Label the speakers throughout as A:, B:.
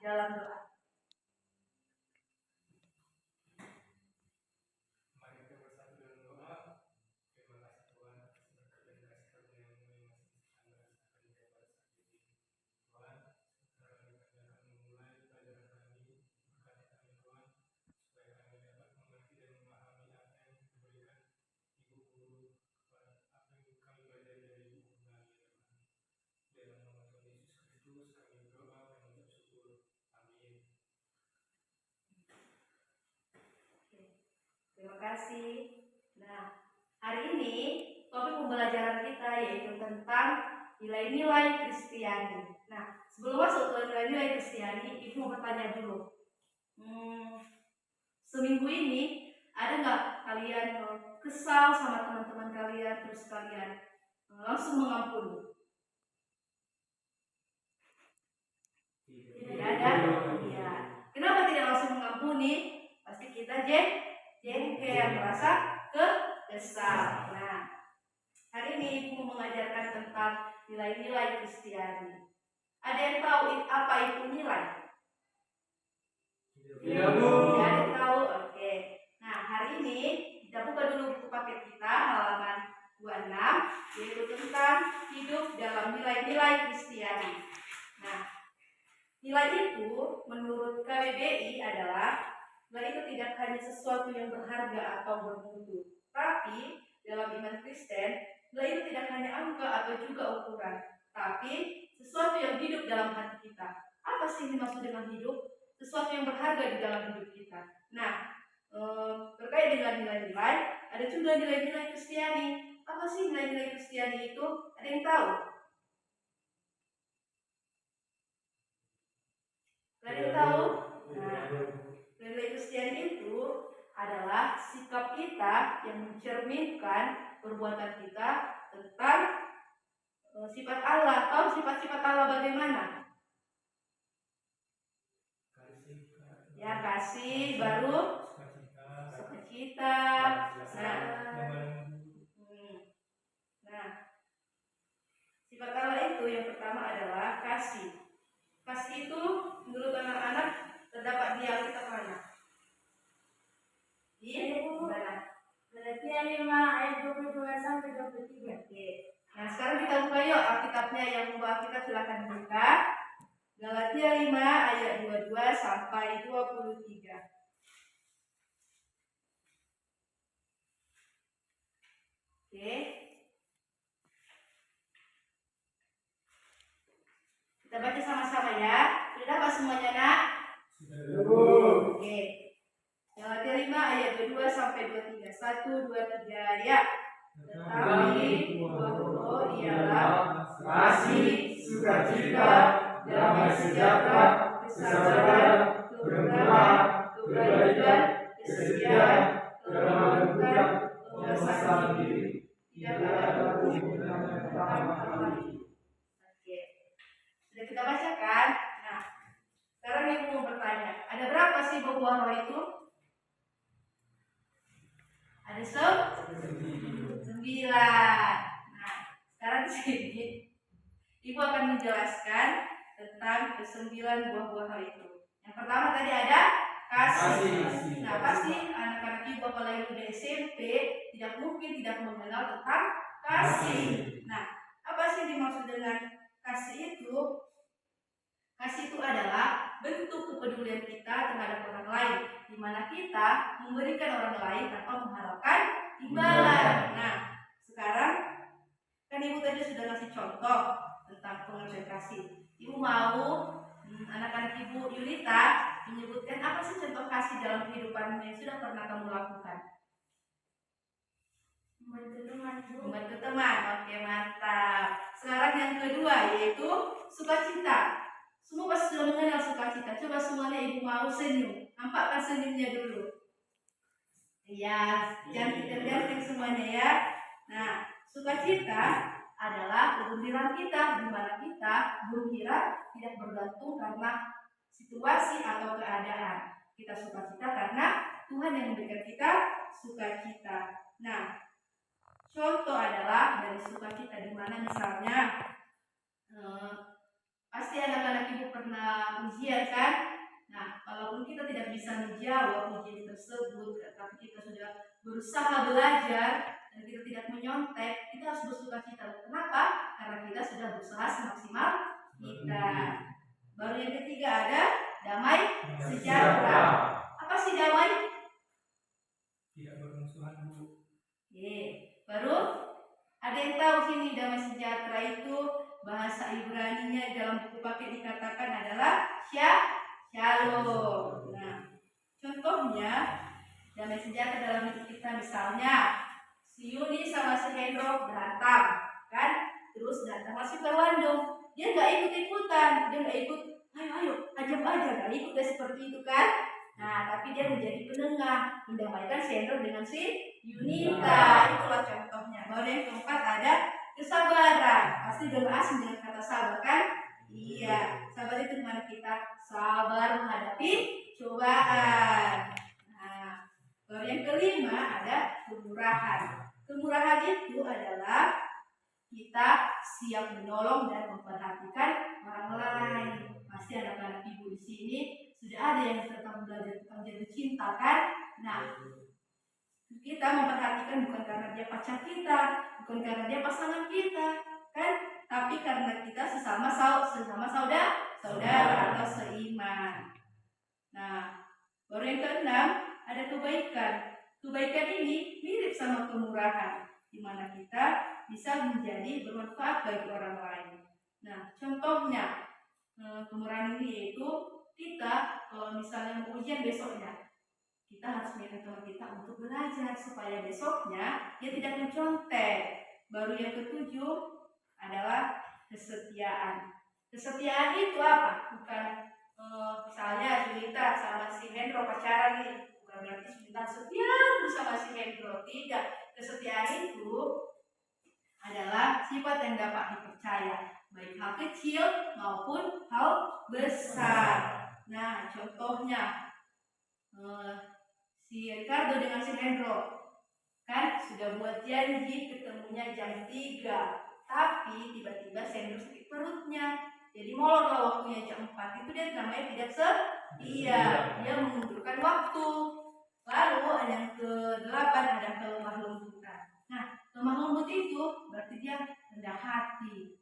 A: dalam doa. Terima kasih. Nah, hari ini topik pembelajaran kita yaitu tentang nilai-nilai Kristiani. Nah, sebelum masuk ke nilai-nilai Kristiani, Ibu mau bertanya dulu. Seminggu ini ada nggak kalian kesal sama teman-teman kalian terus kalian langsung mengampuni? Tidak ada? Iya. Kenapa tidak langsung mengampuni? Pasti kita jengkel, merasa kesal. Nah, hari ini Ibu mau mengajarkan tentang nilai-nilai Kristiani. Ada yang tahu apa itu nilai?
B: Tidak, Bu.
A: Tidak ada yang tahu? Oke. Nah, hari ini kita buka dulu buku paket kita halaman 26, yaitu tentang hidup dalam nilai-nilai Kristiani. Nah, nilai itu menurut KBBI adalah nilai itu tidak hanya sesuatu yang berharga atau bermutu, tapi dalam iman Kristen, nilai itu tidak hanya angka atau juga ukuran, tapi sesuatu yang hidup dalam hati kita. Apa sih yang dimaksud dengan hidup? Sesuatu yang berharga di dalam hidup kita. Nah, terkait dengan nilai-nilai, ada juga nilai-nilai Kristiani. Apa sih nilai-nilai Kristiani itu? Ada yang tahu? Ada yang tahu? Nah, nilai Kristiani itu adalah sikap kita yang mencerminkan perbuatan kita tentang sifat Allah. Tahu sifat-sifat Allah bagaimana? Ya, kasih, baru sukacita. Nah, sifat Allah itu yang pertama adalah kasih. Kasih itu menurut anak-anak terdapat di Alkitab mana? Di mana? Galatia 5 ayat 22 sampai 23. Oke. Nah, sekarang kita buka yuk Alkitabnya, yang membawa Alkitab silakan buka. Galatia 5 ayat 22 sampai 23. Oke. Kita baca sama-sama ya. Sudah dapat semuanya, Nak?
B: Sudah.
A: Oke. Galatia 5 ayat 22 sampai 23. 1 2 3 ya. Tetapi buah roh ialah kasih, sukacita, damai sejahtera, kesabaran, keberkahan, kebaikan, kesetiaan, kelembutan, penguasaan diri. Tidak ada pun yang lagi. Oke. Sudah kita bacakan. Nah, sekarang Ibu mau bertanya, ada berapa sih buah roh itu? Ada 9. Nah, sekarang di sini Ibu akan menjelaskan tentang ke-9 buah-buah roh itu. Yang pertama tadi ada kasih. Nah, pasti anak-anak Ibu apalagi udah SMP tidak mungkin tidak mengenal tentang kasih. Nah, apa sih dimaksud dengan kasih itu? Kasih itu adalah bentuk kepedulian kita terhadap orang lain, di mana kita memberikan orang lain tanpa mengharapkan imbalan. Nah, sekarang kan Ibu tadi sudah ngasih contoh tentang pengertian kasih. Ibu mau anak-anak Ibu Yulita menyebutkan apa sih contoh kasih dalam kehidupanmu yang sudah pernah kamu lakukan? Membantu teman. Oke, mantap. Sekarang yang kedua yaitu sukacita. Semua pasti sudah mengenal sukacita. Coba semuanya Ibu mau senyum. Nampakkan senyumnya dulu. Iya, cantik dan ganteng semuanya ya. Nah, sukacita adalah kegembiraan kita, di mana kita gembira tidak bergantung karena situasi atau keadaan. Kita sukacita karena Tuhan yang memberikan kita sukacita. Nah, contoh adalah dari sukacita di mana misalnya Pasti anak-anak ibu pernah ujian kan? Nah, walaupun kita tidak bisa menjawab ujian tersebut, tapi kita sudah berusaha belajar dan kita tidak menyontek, kita harus bersuka cita. Kenapa? Karena kita sudah berusaha semaksimal kita. Baru yang ketiga ada damai sejahtera. Apa sih damai?
B: Tidak bermusuhan, Bu.
A: Oke. Baru ada yang tahu sini damai sejahtera itu bahasa Ibrani-nya dalam buku paket dikatakan adalah shalom. Nah, contohnya damai sejahtera dalam hidup kita, misalnya si Yuni sama si Hendro berantem, kan? Terus datang masih Perwando, dia nggak ikut-ikutan, dia nggak ikut, ayo ajak aja, nggak ikut deh seperti itu kan? Nah, tapi dia menjadi penengah, mendamaikan si Hendro dengan si Yunita. Itulah contohnya. Baru yang keempat ada kesabaran. Pasti udah asing dengan kata sabar kan? Iya, sabar itu dimana kita sabar menghadapi cobaan. Nah, baru yang kelima ada kemurahan. Kemurahan itu adalah kita siap menolong dan memperhatikan orang lain. Pasti anak-anak ibu di sini sudah ada yang tetap belajar tentang jatuh cinta kan? Nah, kita memperhatikan bukan karena dia pacar kita, bukan karena dia pasangan kita, kan? Tapi karena kita sesama saudara atau seiman. Nah, baru yang keenam ada kebaikan. Kebaikan ini mirip sama kemurahan, di mana kita bisa menjadi bermanfaat bagi orang lain. Nah, contohnya kemurahan ini yaitu kita kalau misalnya mau ujian besoknya, kita harus minta teman kita untuk belajar supaya besoknya dia tidak mencontek. Baru yang ketujuh adalah kesetiaan. Kesetiaan itu apa? Bukan misalnya Junita sama si Hendro pacaran nih, bukan berarti Junita setia sama si Hendro. Tidak. Kesetiaan itu adalah sifat yang dapat dipercaya, baik hal kecil maupun hal besar. Nah, contohnya si Ricardo dengan si Hendro kan sudah buat janji ketemunya jam 3, tapi tiba-tiba si Hendro sakit perutnya, jadi molorlah waktunya jam 4. Itu dia namanya tidak setia, dia mengundurkan waktu. Lalu ada yang ke-8 ada kelemah lembutan. Nah, lemah lembut itu berarti dia rendah hati.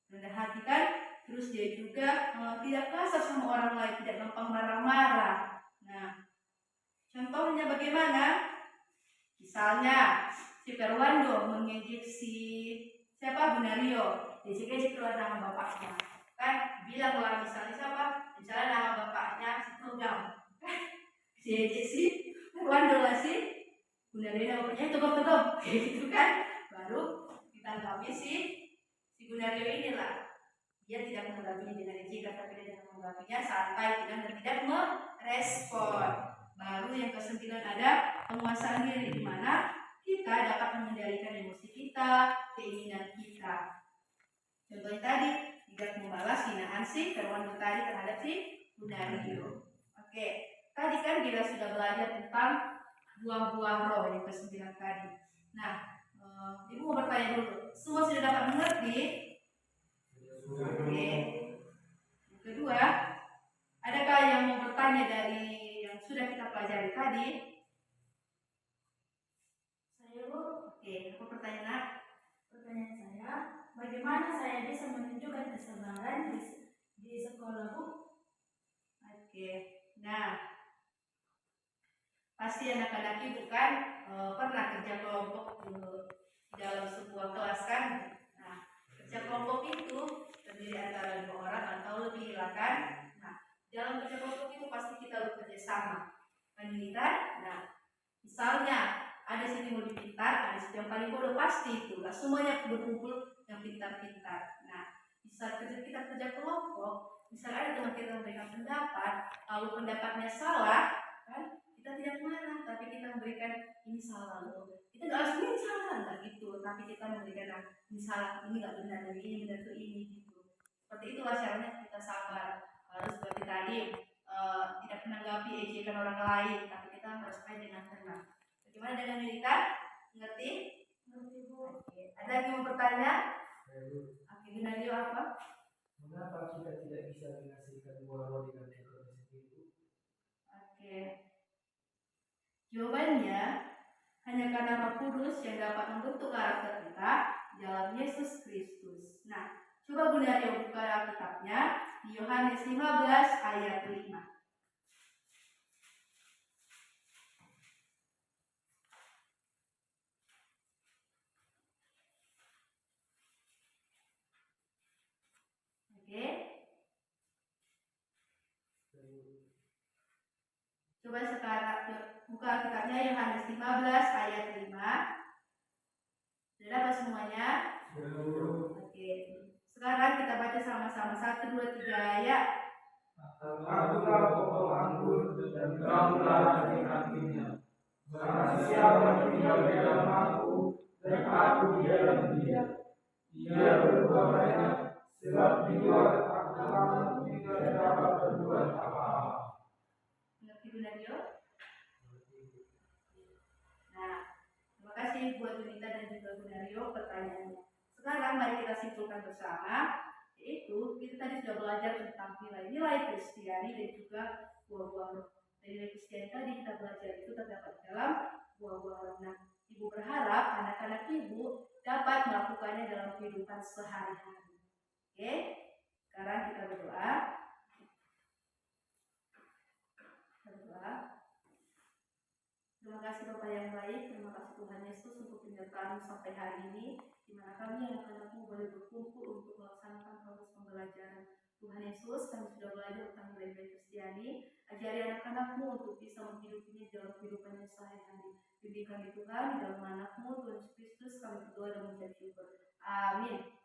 A: Rendah hati kan? Terus dia juga tidak kasar sama orang lain, tidak gampang marah-marah. Nah, contohnya bagaimana? Misalnya si Perwando mengejek si siapa Bunario, ejek-ejek keluar nama bapaknya, kan? Bilanglah misalnya siapa? Misalnya nama bapaknya si Togam, kan? Si ejek si Perwando lah si Bunario nama bapaknya Togam, kayak gitu kan? Baru ditanggapi si Bunario inilah, dia tidak menanggapinya dengan ejekan, tapi dia tidak menanggapinya santai dan tidak merespon. Baru yang ke-9 ada penguasaan diri, di mana kita dapat mengendalikan emosi kita, keinginan kita. Contohnya tadi, tidak membalas hinaan si Perwando tadi terhadap si Bunario. Oke, tadi kan kita sudah belajar tentang buah-buah roh yang ke-9 tadi. Nah, ibu mau bertanya dulu, semua sudah dapat mengerti? Oke. Yang kedua, adakah yang mau bertanya dari yang sudah kita pelajari tadi? Saya Bu. Oke, apa pertanyaan? Pertanyaan saya, bagaimana saya bisa menunjukkan kesabaran di sekolah Bu? Oke, nah pasti anak-anak ibu kan pernah kerja kelompok di dalam sebuah kelas kan? Nah, kerja kelompok itu terdiri antara 5 orang atau lebih lah kan? Nah, dalam kerja kelompok itu pasti kita bekerja sama. Penelitian, nah misalnya ada sini yang lebih pintar, ada sini yang paling bodoh, pasti itu. Nah, semuanya berkumpul yang pintar-pintar. Nah, bisa kita kerja kelompok, misalnya ada teman kita memberikan pendapat, lalu pendapatnya salah, kan? Kita tidak marah, tapi kita memberikan ini salah loh. Kita nggak harus ini salah, nggak gitu. Tapi kita memberikan ini salah, ini nggak benar, dari ini benar tuh ini gitu. Seperti itulah caranya kita sabar. Harus seperti tadi, tidak menanggapi ejekan orang lain, tapi kita harus main dengan tenang. Bagaimana dengan Milita? Ngerti? Ngerti Bu. Oke. Ada yang mau bertanya? Oke, Gunario apa?
B: Mengapa Mengapa kita tidak bisa menghasilkan buah roh dengan ekonomi itu?
A: Oke. Jawabannya hanya karena Roh Kudus yang dapat membentuk karakter kita dalam Yesus Kristus. Nah, coba Bunda Rio buka Alkitabnya di Yohanes 15 ayat 5. Oke. Coba sekarang buka Alkitabnya Yohanes 15 ayat 5. Sudah dapat semuanya? Oke. Sekarang kita baca sama-sama 1, 2, 3 ya.
C: Akulah pokok anggur dan kamulah ranting-rantingnya. Barang siapa tinggal di dalam aku dan aku di dalam dia, ia berbuah banyak, sebab di luar aku tidak dapat berbuat apa-apa.
A: Mengerti Bunda Rio? Nah, terima kasih buat Bunita dan juga Bunda Rio pertanyaannya. Sekarang mari kita simpulkan bersama, yaitu kita tadi sudah belajar tentang nilai-nilai Kristiani dan juga buah-buah roh. Dari nilai Kristiani tadi kita belajar itu terdapat dalam buah-buah roh. Nah, Ibu berharap anak-anak Ibu dapat melakukannya dalam kehidupan sehari-hari. Oke, sekarang kita berdoa. Terima kasih Bapak yang baik, terima kasih Tuhan Yesus untuk penyertaan sampai hari ini, di mana kami anak-anakmu boleh berkumpul untuk melaksanakan proses pembelajaran. Tuhan Yesus, kami sudah belajar tentang nilai-nilai Kristiani. Ajari anak-anakmu untuk bisa menghidupinya dalam kehidupannya sehari-hari. Bimbing kami Tuhan, di dalam anakmu, Tuhan Yesus Kristus, kami berdoa dan mengucap syukur. Amin.